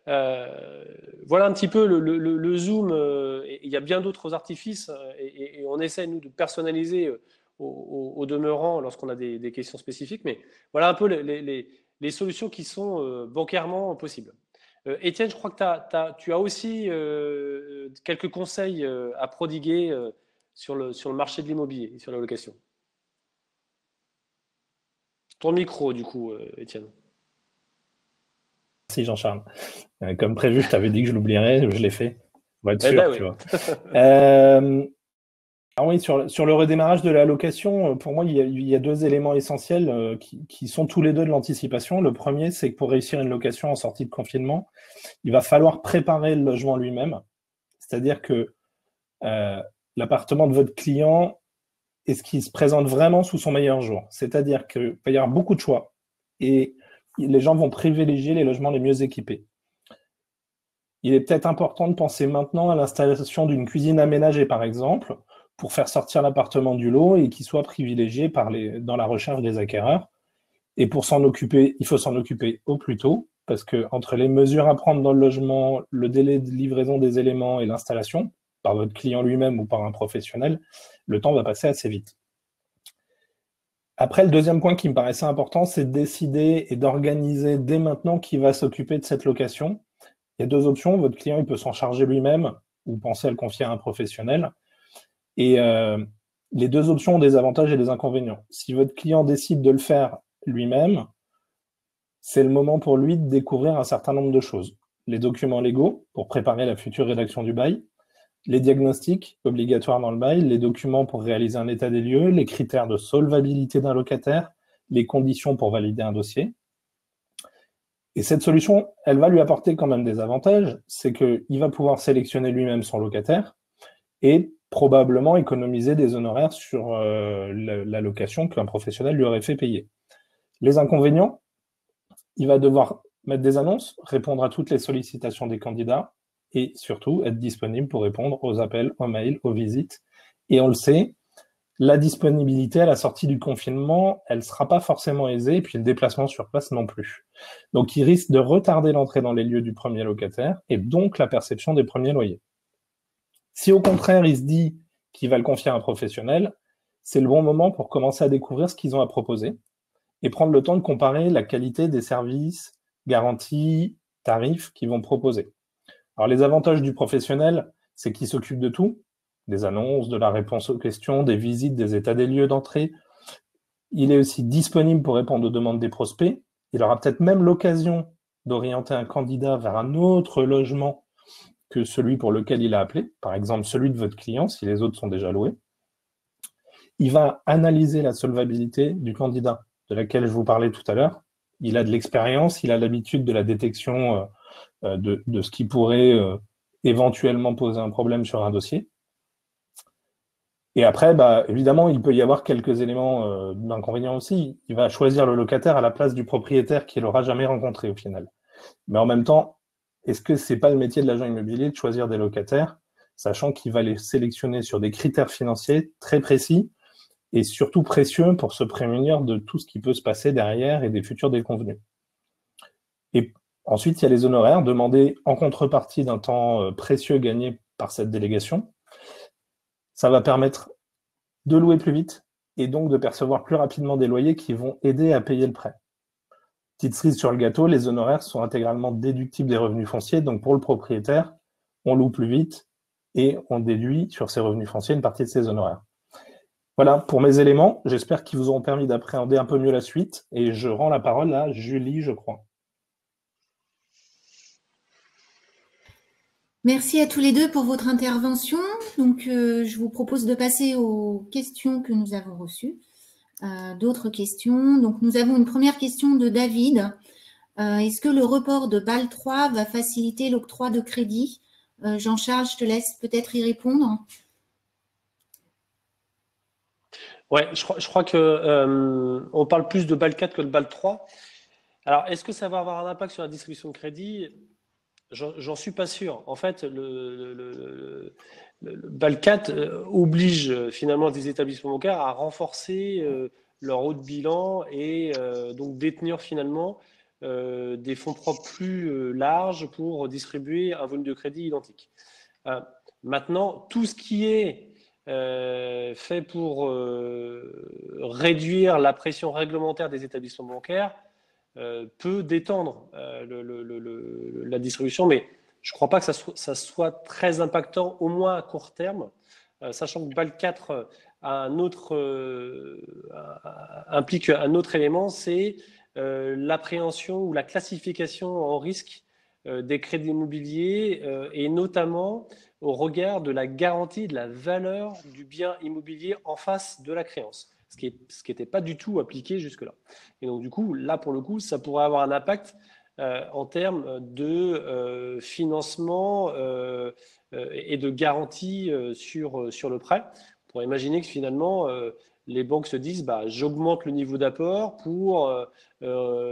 voilà un petit peu le zoom. Il y a bien d'autres artifices et on essaie, nous, de personnaliser au demeurant lorsqu'on a des questions spécifiques. Mais voilà un peu les solutions qui sont bancairement possibles. Étienne, je crois que tu as aussi quelques conseils à prodiguer sur le marché de l'immobilier et sur la location. Ton micro, du coup, Étienne. Merci Jean-Charles. Comme prévu, je t'avais dit que je l'oublierais, je l'ai fait. On va être sûr, Ben tu oui. vois. Alors oui, sur le redémarrage de la location, pour moi, il y a deux éléments essentiels qui sont tous les deux de l'anticipation. Le premier, c'est que pour réussir une location en sortie de confinement, il va falloir préparer le logement lui-même. C'est-à-dire que l'appartement de votre client est ce qui se présente vraiment sous son meilleur jour. C'est-à-dire qu'il va y avoir beaucoup de choix et les gens vont privilégier les logements les mieux équipés. Il est peut-être important de penser maintenant à l'installation d'une cuisine aménagée, par exemple, pour faire sortir l'appartement du lot et qu'il soit privilégié dans la recherche des acquéreurs. Et pour s'en occuper, il faut s'en occuper au plus tôt, parce que entre les mesures à prendre dans le logement, le délai de livraison des éléments et l'installation, par votre client lui-même ou par un professionnel, le temps va passer assez vite. Après, le deuxième point qui me paraissait important, c'est de décider et d'organiser dès maintenant qui va s'occuper de cette location. Il y a deux options. Votre client, il peut s'en charger lui-même ou penser à le confier à un professionnel. Et les deux options ont des avantages et des inconvénients. Si votre client décide de le faire lui-même, c'est le moment pour lui de découvrir un certain nombre de choses. Les documents légaux pour préparer la future rédaction du bail, les diagnostics obligatoires dans le bail, les documents pour réaliser un état des lieux, les critères de solvabilité d'un locataire, les conditions pour valider un dossier. Et cette solution, elle va lui apporter quand même des avantages, c'est qu'il va pouvoir sélectionner lui-même son locataire et probablement économiser des honoraires sur la location qu'un professionnel lui aurait fait payer. Les inconvénients, il va devoir mettre des annonces, répondre à toutes les sollicitations des candidats et surtout être disponible pour répondre aux appels, aux mails, aux visites. Et on le sait, la disponibilité à la sortie du confinement, elle ne sera pas forcément aisée, et puis le déplacement sur place non plus. Donc, il risque de retarder l'entrée dans les lieux du premier locataire et donc la perception des premiers loyers. Si au contraire, il se dit qu'il va le confier à un professionnel, c'est le bon moment pour commencer à découvrir ce qu'ils ont à proposer et prendre le temps de comparer la qualité des services, garanties, tarifs qu'ils vont proposer. Alors, les avantages du professionnel, c'est qu'il s'occupe de tout, des annonces, de la réponse aux questions, des visites, des états des lieux d'entrée. Il est aussi disponible pour répondre aux demandes des prospects. Il aura peut-être même l'occasion d'orienter un candidat vers un autre logement que celui pour lequel il a appelé, par exemple celui de votre client, si les autres sont déjà loués. Il va analyser la solvabilité du candidat, de laquelle je vous parlais tout à l'heure. Il a de l'expérience, il a l'habitude de la détection de ce qui pourrait éventuellement poser un problème sur un dossier. Et après, évidemment, il peut y avoir quelques éléments d'inconvénients aussi. Il va choisir le locataire à la place du propriétaire qu'il n'aura jamais rencontré au final. Mais en même temps, est-ce que ce n'est pas le métier de l'agent immobilier de choisir des locataires, sachant qu'il va les sélectionner sur des critères financiers très précis et surtout précieux pour se prémunir de tout ce qui peut se passer derrière et des futurs déconvenus. Et ensuite, il y a les honoraires demandés en contrepartie d'un temps précieux gagné par cette délégation. Ça va permettre de louer plus vite et donc de percevoir plus rapidement des loyers qui vont aider à payer le prêt. Petite cerise sur le gâteau, les honoraires sont intégralement déductibles des revenus fonciers. Donc pour le propriétaire, on loue plus vite et on déduit sur ses revenus fonciers une partie de ses honoraires. Voilà pour mes éléments. J'espère qu'ils vous auront permis d'appréhender un peu mieux la suite. Et je rends la parole à Julie, je crois. Merci à tous les deux pour votre intervention. Donc, je vous propose de passer aux questions que nous avons reçues. D'autres questions. Donc, nous avons une première question de David. Est-ce que le report de BAL 3 va faciliter l'octroi de crédit? Jean-Charles, je te laisse peut-être y répondre. Oui, je crois que on parle plus de BAL 4 que de BAL 3. Alors, est-ce que ça va avoir un impact sur la distribution de crédit? J'en suis pas sûr. En fait, le BAL 4 oblige finalement des établissements bancaires à renforcer leur haut de bilan et donc détenir finalement des fonds propres plus larges pour distribuer un volume de crédit identique. Maintenant, tout ce qui est fait pour réduire la pression réglementaire des établissements bancaires peut détendre la distribution, mais je ne crois pas que ça soit très impactant, au moins à court terme, sachant que BAL 4 implique un autre élément, c'est l'appréhension ou la classification en risque des crédits immobiliers et notamment au regard de la garantie de la valeur du bien immobilier en face de la créance, ce qui n'était pas du tout appliqué jusque-là. Et donc du coup, là pour le coup, ça pourrait avoir un impact en termes de financement et de garantie sur le prêt. On pourrait imaginer que finalement, les banques se disent j'augmente le niveau d'apport pour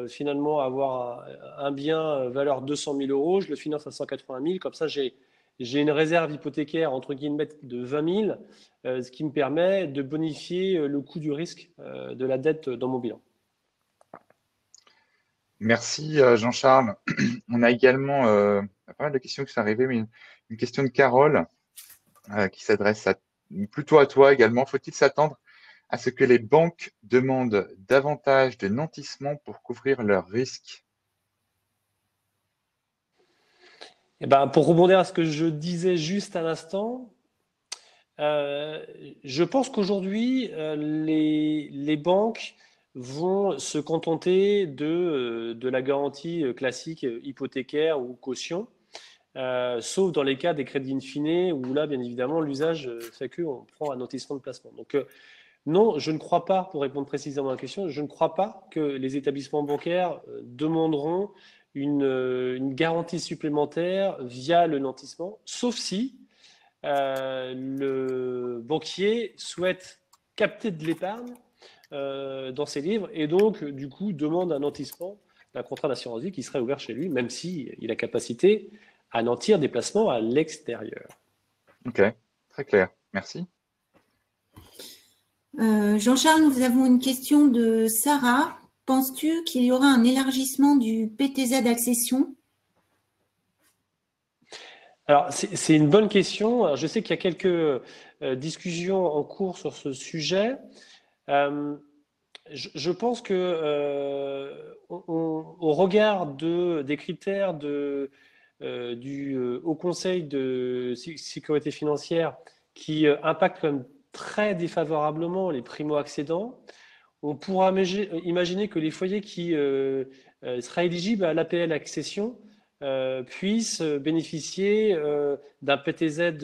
finalement avoir un bien valeur 200 000 euros, je le finance à 180 000, comme ça j'ai une réserve hypothécaire entre guillemets de 20 000, ce qui me permet de bonifier le coût du risque de la dette dans mon bilan. Merci Jean-Charles. On a également pas mal de questions qui sont arrivées, mais une question de Carole qui s'adresse plutôt à toi également. Faut-il s'attendre à ce que les banques demandent davantage de nantissement pour couvrir leurs risques? Pour rebondir à ce que je disais juste à l'instant, je pense qu'aujourd'hui, les banques vont se contenter de la garantie classique hypothécaire ou caution, sauf dans les cas des crédits in fine, où là, bien évidemment, l'usage fait qu'on prend un nantissement de placement. Donc, non, je ne crois pas, pour répondre précisément à la question, je ne crois pas que les établissements bancaires demanderont une garantie supplémentaire via le nantissement, sauf si le banquier souhaite capter de l'épargne dans ses livres et donc, du coup, demande un nantissement d'un contrat d'assurance vie qui serait ouvert chez lui, même s'il a capacité à nantir des placements à l'extérieur. Ok, très clair. Merci. Jean-Charles, nous avons une question de Sarah. Penses-tu qu'il y aura un élargissement du PTZ accession? Alors, c'est une bonne question. Alors, je sais qu'il y a quelques discussions en cours sur ce sujet. Je pense que au regard des critères du Haut Conseil de sécurité financière qui impactent quand même très défavorablement les primo-accédants, on pourra imaginer que les foyers qui seraient éligibles à l'APL accession puissent bénéficier d'un PTZ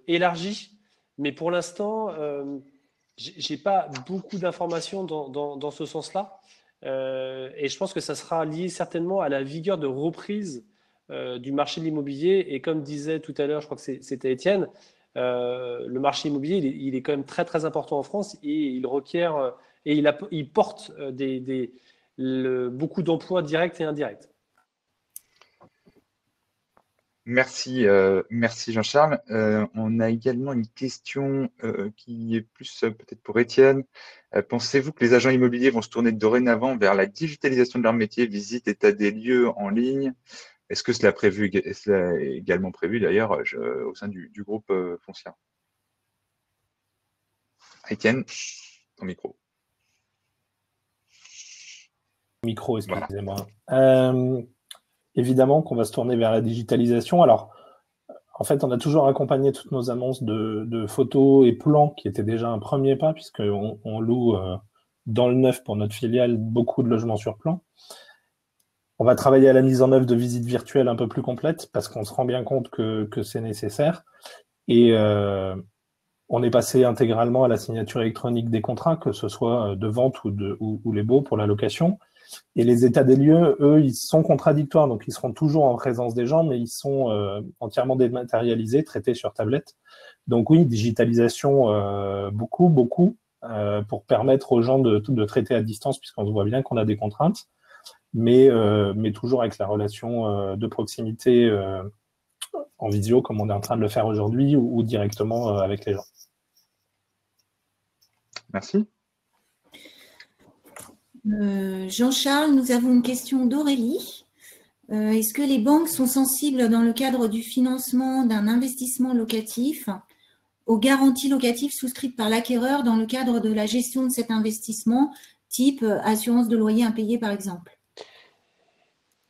élargi. Mais pour l'instant, j'ai pas beaucoup d'informations dans ce sens-là. Et je pense que ça sera lié certainement à la vigueur de reprise du marché de l'immobilier. Et comme disait tout à l'heure, je crois que c'était Étienne, le marché immobilier, il est quand même très, très important en France et il requiert et il porte beaucoup d'emplois directs et indirects. Merci, merci Jean-Charles. On a également une question qui est plus peut-être pour Étienne. Pensez-vous que les agents immobiliers vont se tourner dorénavant vers la digitalisation de leur métier, visite, état des lieux en ligne? Est-ce que cela est également prévu d'ailleurs au sein du groupe Foncia? Étienne, ton micro. Micro, excusez-moi. Voilà. Évidemment qu'on va se tourner vers la digitalisation. Alors, en fait, on a toujours accompagné toutes nos annonces de photos et plans, qui étaient déjà un premier pas, puisqu'on loue dans le neuf pour notre filiale beaucoup de logements sur plan. On va travailler à la mise en œuvre de visites virtuelles un peu plus complètes, parce qu'on se rend bien compte que c'est nécessaire. Et on est passé intégralement à la signature électronique des contrats, que ce soit de vente ou les baux pour la location. Et les états des lieux, eux, ils sont contradictoires, donc ils seront toujours en présence des gens, mais ils sont entièrement dématérialisés, traités sur tablette. Donc oui, digitalisation, beaucoup, pour permettre aux gens de traiter à distance, puisqu'on voit bien qu'on a des contraintes. mais toujours avec la relation de proximité en visio, comme on est en train de le faire aujourd'hui, ou directement avec les gens. Merci. Jean-Charles, nous avons une question d'Aurélie. Est-ce que les banques sont sensibles dans le cadre du financement d'un investissement locatif aux garanties locatives souscrites par l'acquéreur dans le cadre de la gestion de cet investissement, type assurance de loyer impayé par exemple?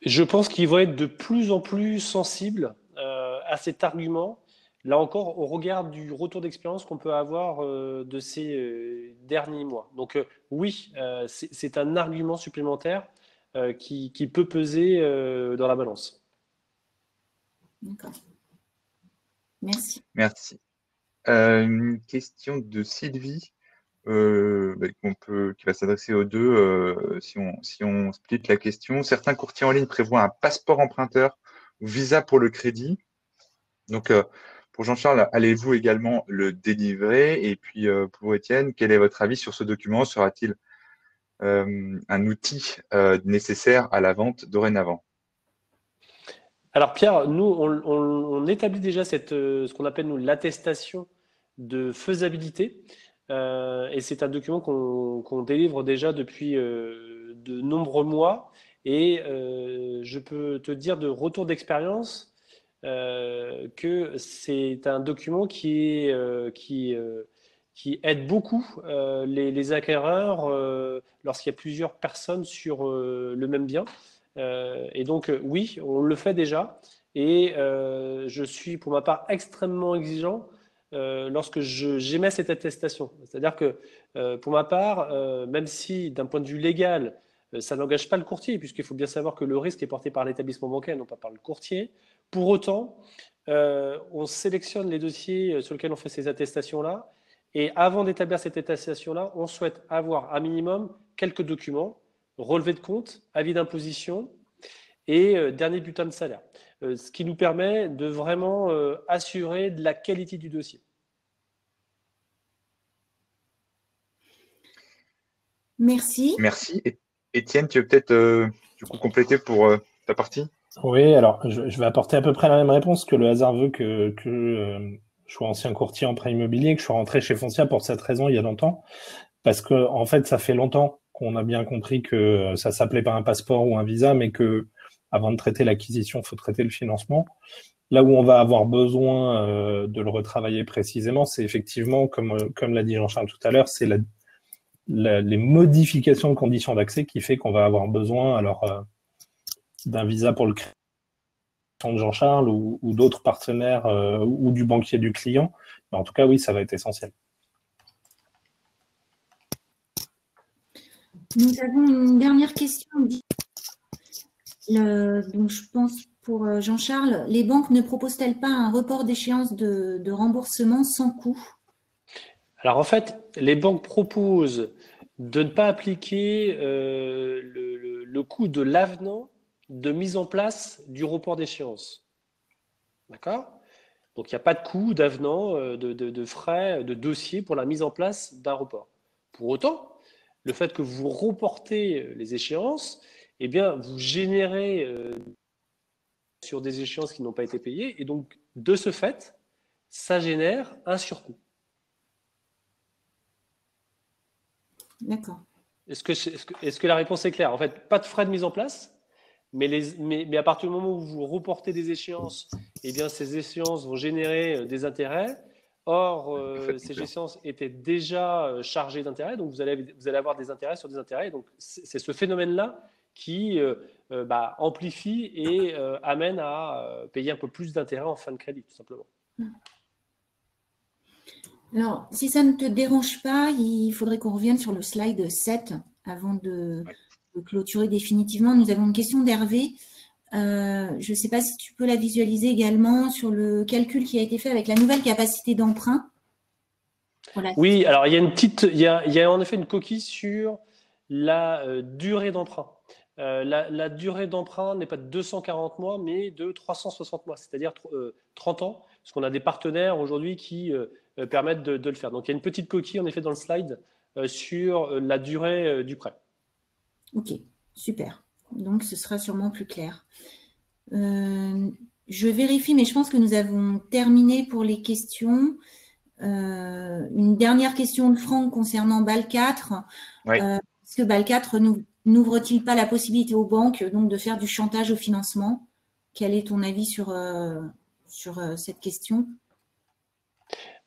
Je pense qu'ils vont être de plus en plus sensibles à cet argument, là encore au regard du retour d'expérience qu'on peut avoir de ces derniers mois. Donc oui, c'est un argument supplémentaire qui peut peser dans la balance. D'accord. Merci. Merci. Une question de Sylvie qui va s'adresser aux deux si on split la question. Certains courtiers en ligne prévoient un passeport emprunteur ou visa pour le crédit. Donc, pour Jean-Charles, allez-vous également le délivrer? Et puis, pour Étienne, quel est votre avis sur ce document? Sera-t-il un outil nécessaire à la vente dorénavant? Alors Pierre, nous, on établit déjà ce qu'on appelle nous l'attestation de faisabilité. Et c'est un document qu'on délivre déjà depuis de nombreux mois. Et je peux te dire de retour d'expérience que c'est un document qui aide beaucoup les acquéreurs lorsqu'il y a plusieurs personnes sur le même bien. Et donc, oui, on le fait déjà. Et je suis, pour ma part, extrêmement exigeant lorsque j'émets cette attestation. C'est-à-dire que, pour ma part, même si, d'un point de vue légal, ça n'engage pas le courtier, puisqu'il faut bien savoir que le risque est porté par l'établissement bancaire, non pas par le courtier. Pour autant, on sélectionne les dossiers sur lesquels on fait ces attestations-là. Et avant d'établir cette attestation-là, on souhaite avoir, à minimum, quelques documents, relevé de compte, avis d'imposition et dernier bulletin de salaire. Ce qui nous permet de vraiment assurer de la qualité du dossier. Merci. Merci. Étienne, tu veux peut-être du coup compléter pour ta partie? Oui, alors je vais apporter à peu près la même réponse, que le hasard veut que je sois ancien courtier en prêt immobilier, que je sois rentré chez Foncia pour cette raison il y a longtemps, parce que en fait ça fait longtemps qu'on a bien compris que ça s'appelait pas un passeport ou un visa, mais que avant de traiter l'acquisition, il faut traiter le financement. Là où on va avoir besoin de le retravailler précisément, c'est effectivement, comme l'a dit Jean-Charles tout à l'heure, c'est les modifications de conditions d'accès qui fait qu'on va avoir besoin alors d'un visa pour le crédit de Jean-Charles ou d'autres partenaires ou du banquier du client. Mais en tout cas, oui, ça va être essentiel. Nous avons une dernière question. Donc, je pense pour Jean-Charles, les banques ne proposent-elles pas un report d'échéance de remboursement sans coût? Alors en fait, les banques proposent de ne pas appliquer le coût de l'avenant de mise en place du report d'échéance. D'accord? Donc il n'y a pas de coût d'avenant, de frais, de dossier pour la mise en place d'un report. Pour autant, le fait que vous reportez les échéances, eh bien, vous générez sur des échéances qui n'ont pas été payées, et donc de ce fait, ça génère un surcoût. D'accord. Est-ce que la réponse est claire? En fait, pas de frais de mise en place, mais à partir du moment où vous reportez des échéances, eh bien, ces échéances vont générer des intérêts. Or, ces échéances étaient déjà chargées d'intérêts, donc vous allez avoir des intérêts sur des intérêts. Donc, c'est ce phénomène-là qui amplifie et amène à payer un peu plus d'intérêts en fin de crédit, tout simplement. Alors, si ça ne te dérange pas, il faudrait qu'on revienne sur le slide 7 avant de clôturer définitivement. Nous avons une question d'Hervé. Je ne sais pas si tu peux la visualiser également sur le calcul qui a été fait avec la nouvelle capacité d'emprunt. Oui, alors il y a en effet une coquille sur la durée d'emprunt. La durée d'emprunt n'est pas de 240 mois, mais de 360 mois, c'est-à-dire 30 ans, parce qu'on a des partenaires aujourd'hui qui permettent de le faire. Donc il y a une petite coquille en effet dans le slide sur la durée du prêt. Ok, super. Donc, ce sera sûrement plus clair. Je vérifie, mais je pense que nous avons terminé pour les questions. Une dernière question de Franck concernant BAL 4. Oui. Est-ce que BAL 4 n'ouvre-t-il pas la possibilité aux banques donc, de faire du chantage au financement? Quel est ton avis sur cette question?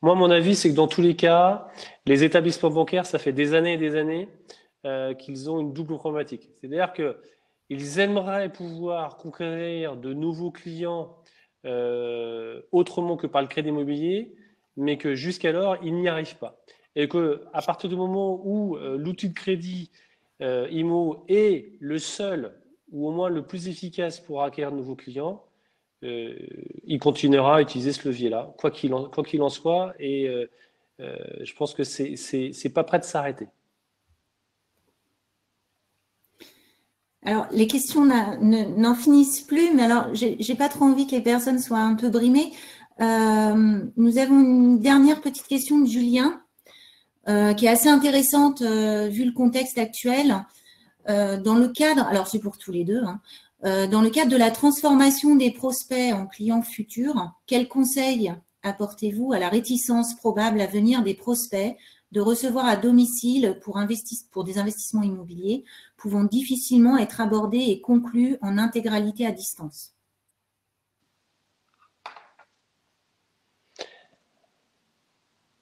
Moi, mon avis, c'est que dans tous les cas, les établissements bancaires, ça fait des années et des années qu'ils ont une double problématique. C'est-à-dire qu'ils aimeraient pouvoir conquérir de nouveaux clients autrement que par le crédit immobilier, mais que jusqu'alors, ils n'y arrivent pas. Et qu'à partir du moment où l'outil de crédit IMO est le seul, ou au moins le plus efficace pour acquérir de nouveaux clients, il continuera à utiliser ce levier-là, quoi qu'il en soit, et je pense que c'est pas prêt de s'arrêter. Alors, les questions n'en finissent plus, mais alors, j'ai pas trop envie que les personnes soient un peu brimées. Nous avons une dernière petite question de Julien, qui est assez intéressante vu le contexte actuel. Dans le cadre, alors c'est pour tous les deux, dans le cadre de la transformation des prospects en clients futurs, quels conseils apportez-vous à la réticence probable à venir des prospects de recevoir à domicile pour des investissements immobiliers pouvant difficilement être abordés et conclus en intégralité à distance?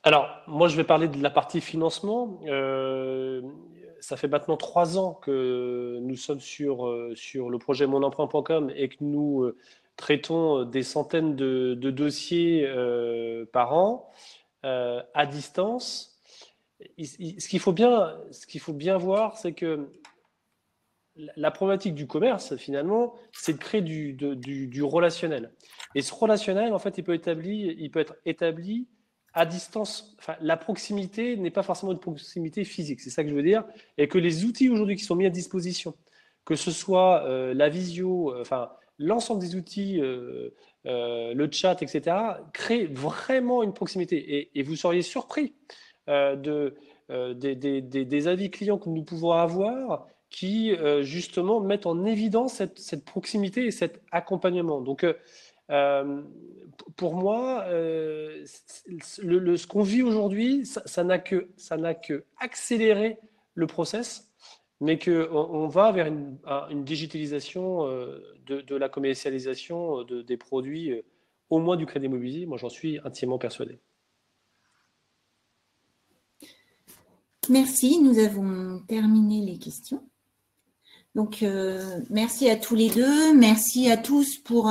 Alors, moi, je vais parler de la partie financement. Ça fait maintenant 3 ans que nous sommes sur le projet monemprunt.com et que nous traitons des centaines de dossiers par an à distance. Ce qu'il faut bien voir, c'est que la problématique du commerce, finalement, c'est de créer du relationnel. Et ce relationnel, en fait, il peut être établi à distance. Enfin, la proximité n'est pas forcément une proximité physique, c'est ça que je veux dire. Et que les outils aujourd'hui qui sont mis à disposition, que ce soit la visio, l'ensemble des outils, le chat, etc., créent vraiment une proximité. Et vous seriez surpris des avis clients que nous pouvons avoir qui, justement, mettent en évidence cette proximité et cet accompagnement. Donc, pour moi, ce qu'on vit aujourd'hui, ça n'a que accéléré le process, mais qu'on va vers une digitalisation de la commercialisation des produits, au moins du crédit immobilier. Moi, j'en suis intimement persuadé. Merci, nous avons terminé les questions. Donc, merci à tous les deux. Merci à tous pour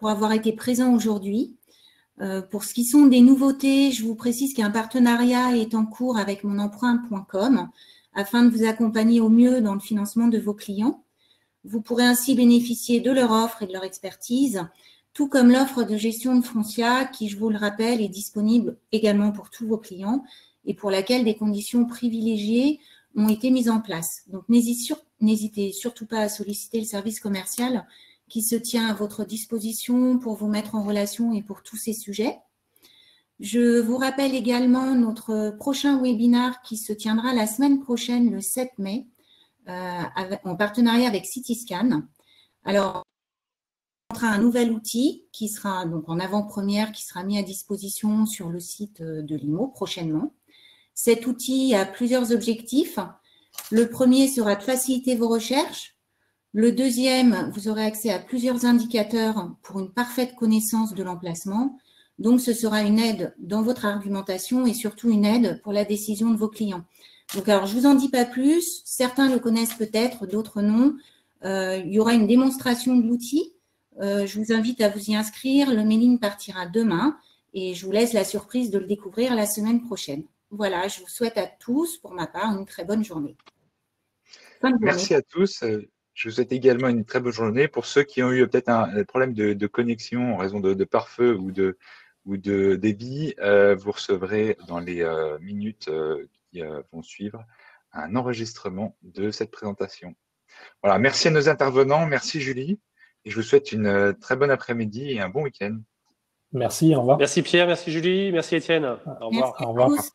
avoir été présents aujourd'hui. Pour ce qui sont des nouveautés, je vous précise qu'un partenariat est en cours avec monemprunt.com afin de vous accompagner au mieux dans le financement de vos clients. Vous pourrez ainsi bénéficier de leur offre et de leur expertise, tout comme l'offre de gestion de Foncia qui, je vous le rappelle, est disponible également pour tous vos clients et pour laquelle des conditions privilégiées ont été mises en place. Donc, n'hésitez surtout pas à solliciter le service commercial qui se tient à votre disposition pour vous mettre en relation et pour tous ces sujets. Je vous rappelle également notre prochain webinaire qui se tiendra la semaine prochaine, le 7 mai, en partenariat avec Cityscan. Alors, on montrera un nouvel outil qui sera donc en avant-première, qui sera mis à disposition sur le site de l'IMO prochainement. Cet outil a plusieurs objectifs. Le premier sera de faciliter vos recherches. Le deuxième, vous aurez accès à plusieurs indicateurs pour une parfaite connaissance de l'emplacement. Donc, ce sera une aide dans votre argumentation et surtout une aide pour la décision de vos clients. Donc, alors, je ne vous en dis pas plus. Certains le connaissent peut-être, d'autres non. Il y aura une démonstration de l'outil. Je vous invite à vous y inscrire. Le mailing partira demain et je vous laisse la surprise de le découvrir la semaine prochaine. Voilà, je vous souhaite à tous, pour ma part, une très bonne journée. Merci à tous. Je vous souhaite également une très bonne journée. Pour ceux qui ont eu peut-être un problème de connexion en raison de pare-feu ou de débit, vous recevrez dans les minutes qui vont suivre un enregistrement de cette présentation. Voilà, merci à nos intervenants. Merci Julie. Et je vous souhaite une très bonne après-midi et un bon week-end. Merci, au revoir. Merci Pierre, merci Julie, merci Étienne. Au revoir. Merci Au revoir. à tous.